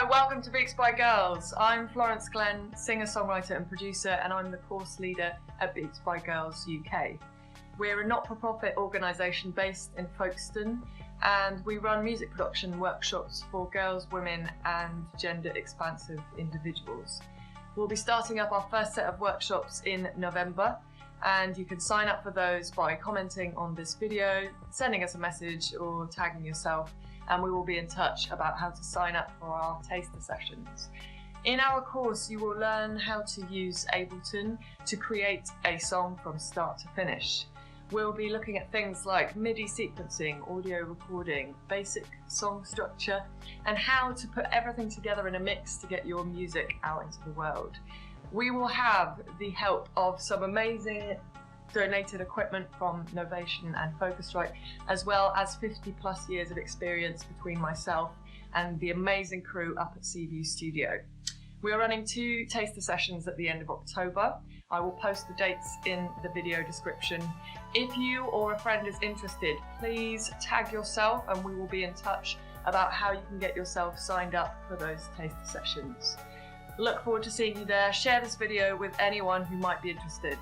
Hello, welcome to Beats by Girls. I'm Florence Glenn, singer-songwriter and producer, and I'm the course leader at Beats by Girls UK. We're a not-for-profit organisation based in Folkestone, and we run music production workshops for girls, women and gender-expansive individuals. We'll be starting up our first set of workshops in November, and you can sign up for those by commenting on this video, sending us a message or tagging yourself, and we will be in touch about how to sign up for our taster sessions. In our course, you will learn how to use Ableton to create a song from start to finish. We'll be looking at things like MIDI sequencing, audio recording, basic song structure, and how to put everything together in a mix to get your music out into the world. We will have the help of some amazing donated equipment from Novation and Focusrite, as well as 50+ years of experience between myself and the amazing crew up at Seaview Studio. We are running 2 taster sessions at the end of October. I will post the dates in the video description. If you or a friend is interested, please tag yourself and we will be in touch about how you can get yourself signed up for those taster sessions. Look forward to seeing you there. Share this video with anyone who might be interested.